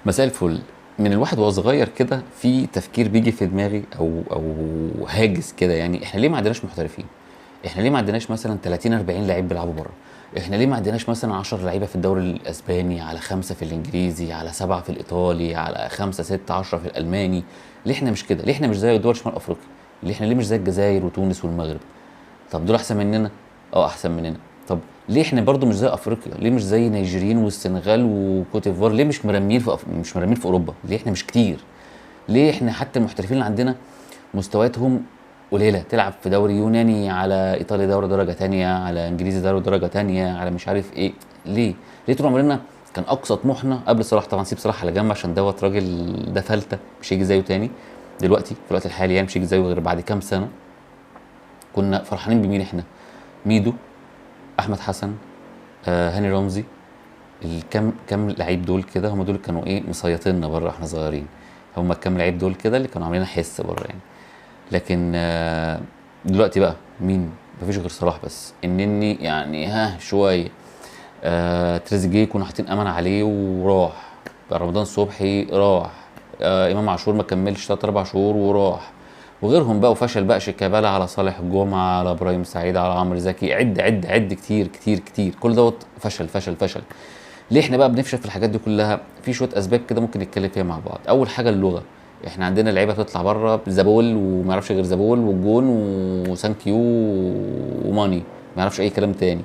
مساء الفل. من الواحد وهو صغير كده في تفكير بيجي في دماغي او هاجس كده، يعني احنا ليه ما عندناش محترفين؟ احنا ليه ما عندناش مثلا 30 40 لعيب بيلعبوا بره؟ احنا ليه ما عندناش مثلا 10 لعيبه في الدوري الاسباني، على 5 في الانجليزي، على 7 في الايطالي، على 5 6 10 في الالماني؟ ليه احنا مش كده؟ ليه احنا مش زي دول شمال افريقيا؟ ليه احنا مش زي الجزائر وتونس والمغرب؟ طب دول احسن مننا؟ اه احسن مننا. طب ليه احنا برضو مش زي افريقيا؟ ليه مش زي نيجيريين والسنغال وكوت ديفوار؟ ليه مش مرمين مش مرمين في اوروبا؟ ليه احنا مش كتير؟ ليه احنا حتى المحترفين اللي عندنا مستوياتهم قليله؟ تلعب في دوري يوناني، على ايطالي دوري درجه تانية، على انجليزي دوري درجه تانية، على مش عارف ايه. ليه؟ ليه طول عمرنا كان اقصى طموحنا قبل صلاح؟ طبعا سيب صلاح على جنب عشان دوت راجل، ده فلته مش هيجي زيه تاني دلوقتي في الوقت الحالي، يعني مش هيجي زيه غير بعد كام سنه. كنا فرحانين بمين احنا؟ ميدو، احمد حسن، هاني رمزي. كام لعيب دول كده، هم دول كانوا ايه مسيطرنا بره احنا صغيرين. هم الكام لعيب دول كده اللي كانوا عاملين حس بره يعني. لكن دلوقتي بقى مين؟ مفيش غير صلاح بس، انني يعني ها شويه. تريزيجيه كنا حاطين امل عليه وراح. رمضان صبحي راح. امام عاشور ما كملش 3 4 شهور وراح. وغيرهم بقى، وفشل بقى شيكابالا على صالح جمعه، على ابراهيم سعيد، على عمرو زكي، عد عد عد كتير كتير كتير، كل دوت فشل فشل فشل. ليه احنا بقى بنفشل في الحاجات دي كلها؟ في شويه اسباب كده ممكن نتكلم فيها مع بعض. اول حاجه اللغه. احنا عندنا لعيبه تطلع بره زبول وما يعرفش غير زبول والجون وسانكيو وماني، ما يعرفش اي كلام تاني.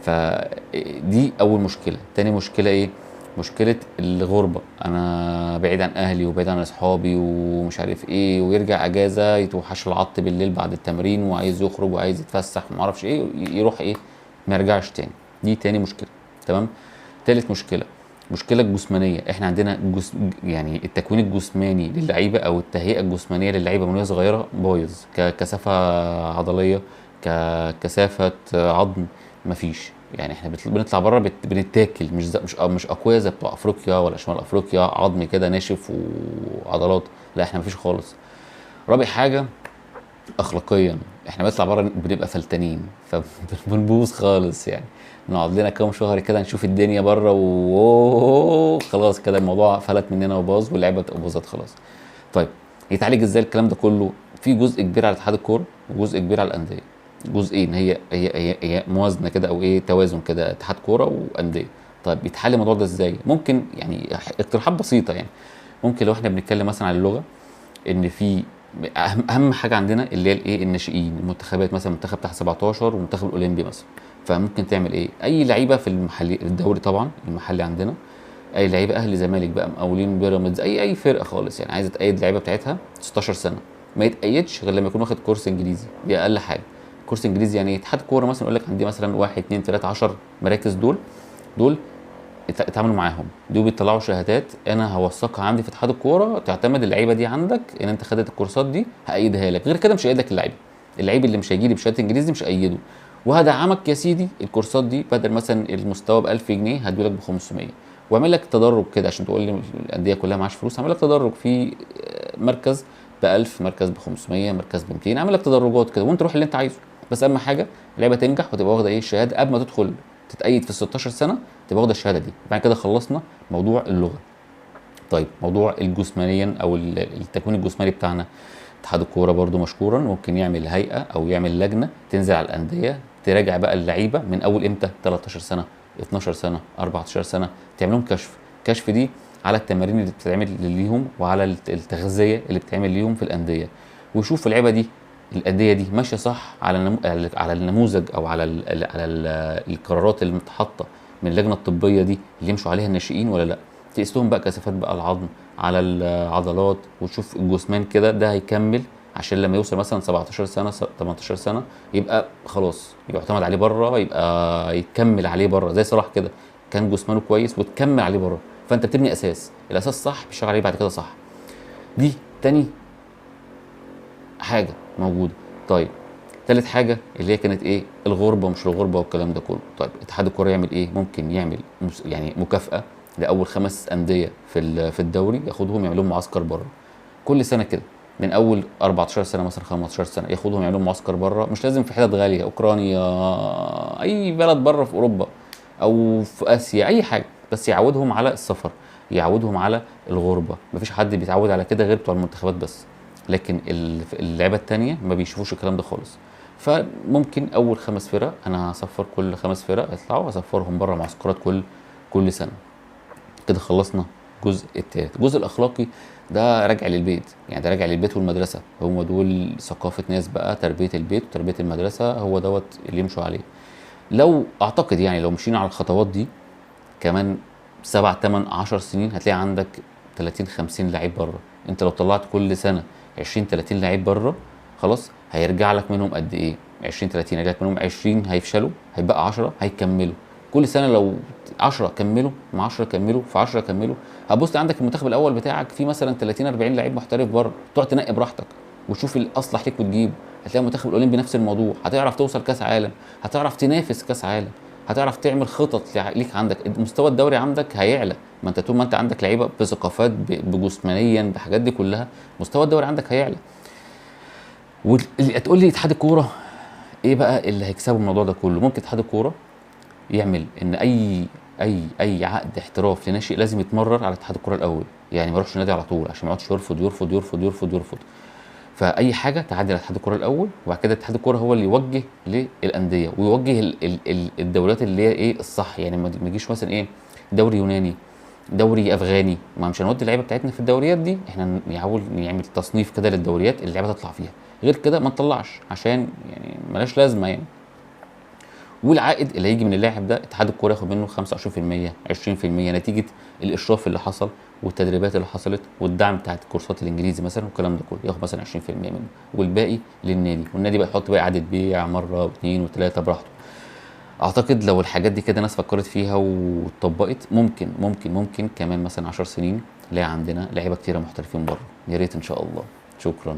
فدي اول مشكله. تاني مشكله ايه؟ مشكله الغربه. انا بعيد عن اهلي وبعيد عن اصحابي ومش عارف ايه، ويرجع اجازه يتوحش العط بالليل بعد التمرين وعايز يخرج وعايز يتفسح وما اعرفش ايه، يروح ايه؟ ما يرجعش تاني. دي تاني مشكله. تمام. تالت مشكله، مشكله الجسمانيه. احنا عندنا يعني التكوين الجسماني للعيبه او التهيئه الجسمانيه للعيبه من وهي صغيره بايظ. ككثافه عضليه، ككثافه عظم، مفيش. يعني احنا بنطلع بره بنتاكل، مش اقوياء زي بتوع افريقيا ولا شمال افريقيا، عظم كده ناشف وعضلات. لا احنا مفيش خالص. رابع حاجه، اخلاقيا. احنا بنطلع بره بنبقى فلتانين فبنبوظ خالص يعني. نقعد لنا كام شهر كده نشوف الدنيا بره خلاص كده الموضوع فلت مننا وباظ واللعيبه باظت خلاص. طيب، يتعالج ازاي الكلام ده كله؟ في جزء كبير على اتحاد الكوره وجزء كبير على الانديه. جزئين، هي موازنه كده او ايه، توازن كده، اتحاد كوره وانديه. طيب يتحل الموضوع ده ازاي؟ ممكن يعني اقتراحات بسيطه يعني. ممكن لو احنا بنتكلم مثلا عن اللغه، ان في اهم حاجه عندنا اللي هي الايه، الناشئين، المنتخبات، مثلا المنتخب تحت 17 والمنتخب الاولمبي مثلا. فممكن تعمل ايه؟ اي لعيبه في المحلي، الدوري طبعا المحلي عندنا، اي لعيبه اهلي زمالك بقى، مقاولين، بيراميدز، اي فرقه خالص يعني عايزه تأيد اللعيبه بتاعتها 16 سنه، ما يتأيدش غير لما يكون واخد كورس انجليزي. دي اقل حاجه. كورس انجليزي يعني ايه؟ اتحاد كوره مثلا يقول لك عندي مثلا 1 2 3 10 مراكز، دول اتعاملوا معاهم، دول بيطلعوا شهادات انا هوثقها عندي في اتحاد الكوره، تعتمد اللعيبه دي عندك ان انت خدت الكورسات دي، هايدها لك. غير كده مش هايد لك اللعيبه. اللعيب اللي مش هيجي لي بشهاده انجليزي مش هايده. وهدعمك يا سيدي، الكورسات دي بدل مثلا المستوى ب 1000 جنيه هديلك ب 500. واعمل لك تدرج كده، عشان تقول لي الانديه كلها معاش فلوس، اعمل لك تدرج في مركز ب 1000، مركز ب 500، مركز ب 200، اعمل لك تدرجات كده وانت روح اللي انت عايزه. بس اهم حاجه اللعيبه تنجح وتبقى واخده ايه، الشهاده قبل ما تدخل تتأيد في ال 16 سنه، تبقى واخده الشهاده دي. بعد كده خلصنا موضوع اللغه. طيب موضوع الجسمانيا او التكوين الجسماني بتاعنا، اتحاد الكوره برضو مشكورا ممكن يعمل هيئه او يعمل لجنه تنزل على الانديه، تراجع بقى اللعيبه من اول امتى، 13 سنه، 12 سنه، 14 سنه، تعمل لهم كشف دي على التمارين اللي بتتعمل ليهم وعلى التغذيه اللي بتتعمل ليهم في الانديه، ويشوف اللعيبه دي، الانديه دي ماشيه صح على النموذج او على القرارات اللي متحطه من اللجنه الطبيه دي اللي يمشوا عليها الناشئين ولا لا. تقيس لهم بقى كثافات بقى العظم على العضلات، وتشوف الجسمان كده ده هيكمل، عشان لما يوصل مثلا 17 سنه 18 سنه يبقى خلاص يعتمد عليه بره، يبقى يتكمل عليه بره زي صلاح كده، كان جسمانه كويس وتكمل عليه بره. فانت بتبني اساس، الاساس صح بتشتغل عليه بعد كده صح. دي تاني حاجه موجوده. طيب تالت حاجه اللي هي كانت ايه، الغربه ومش الغربه والكلام ده كله. طيب اتحاد الكوره يعمل ايه؟ ممكن يعمل يعني مكافاه لاول 5 انديه في الدوري، ياخدهم يعمل لهم معسكر بره كل سنه كده. من اول 14 سنه مثلا 15 سنه ياخدهم يعملوا معسكر بره، مش لازم في حتت غاليه، اوكرانيا، اي بلد بره في اوروبا او في اسيا، اي حاجه، بس يعودهم على السفر. يعودهم على الغربه. مفيش حد بيتعود على كده غير بتوع المنتخبات بس، لكن اللعيبه التانيه ما بيشوفوش الكلام ده خالص. فممكن اول 5 فرق انا هصفر، كل 5 فرق يطلعوا اصفرهم بره معسكرات كل سنه. كده خلصنا الجزء التالت. الجزء الاخلاقي ده راجع للبيت، يعني ده راجع للبيت والمدرسه، هم دول ثقافه ناس بقى، تربيه البيت وتربيه المدرسه هو دوت اللي يمشوا عليه. لو اعتقد يعني لو مشينا على الخطوات دي كمان 7 8 10 سنين هتلاقي عندك 30 50 لعيب بره. انت لو طلعت كل سنه 20 30 لعيب بره، خلاص هيرجع لك منهم قد ايه؟ 20 30 هيرجع لك منهم 20 هيفشلوا، هيبقى 10 هيكملوا. كل سنه لو 10 كملوا مع 10 كملوا في 10 كملوا، هتبص عندك المنتخب الاول بتاعك فيه مثلا 30 40 لعيب محترف بره، تقعد تنقي براحتك وتشوف الاصلح ليك وتجيب. هتلاقي المنتخب الاولمبي نفس الموضوع، هتعرف توصل كاس عالم، هتعرف تنافس كاس عالم، هتعرف تعمل خطط ليك، عندك مستوى الدوري عندك هيعلى. ما انت طول ما انت عندك لعيبه بثقافات بجسمانيا بحاجات دي كلها، مستوى الدوري عندك هيعلى. وتقول لي اتحاد الكوره ايه بقى اللي هيكسبه الموضوع ده كله؟ ممكن اتحاد الكوره يعمل ان اي عقد احتراف لناشئ لازم يتمرر على اتحاد الكوره الاول، يعني ما يروحش النادي على طول عشان ما يقعدش يرفض يرفض يرفض يرفض يرفض. فاي حاجه تعدي على اتحاد الكوره الاول، وبعد كده اتحاد الكوره هو اللي يوجه للانديه ويوجه الدوريات اللي هي ايه الصح. يعني ما يجيش مثلا ايه دوري يوناني، دوري افغاني، ما مش هنودي اللعيبه بتاعتنا في الدوريات دي، احنا نحاول نعمل تصنيف كده للدوريات اللي اللعيبه تطلع فيها، غير كده ما نطلعش عشان يعني ملاش لازمه يعني. والعائد اللي هيجي من اللاعب ده اتحاد الكوره ياخد منه 25% 20% نتيجه الاشراف اللي حصل والتدريبات اللي حصلت والدعم بتاعت الكورسات الانجليزي مثلا والكلام ده كله، ياخد مثلا 20% منه، والباقي للنادي، والنادي بقى يحط بقى اعاده بيع مره واثنين وثلاثه براحته. اعتقد لو الحاجات دي كده ناس فكرت فيها واتطبقت، ممكن كمان مثلا 10 سنين نلاقي عندنا لعيبه كتيره محترفين بره. يا ريت ان شاء الله. شكرا.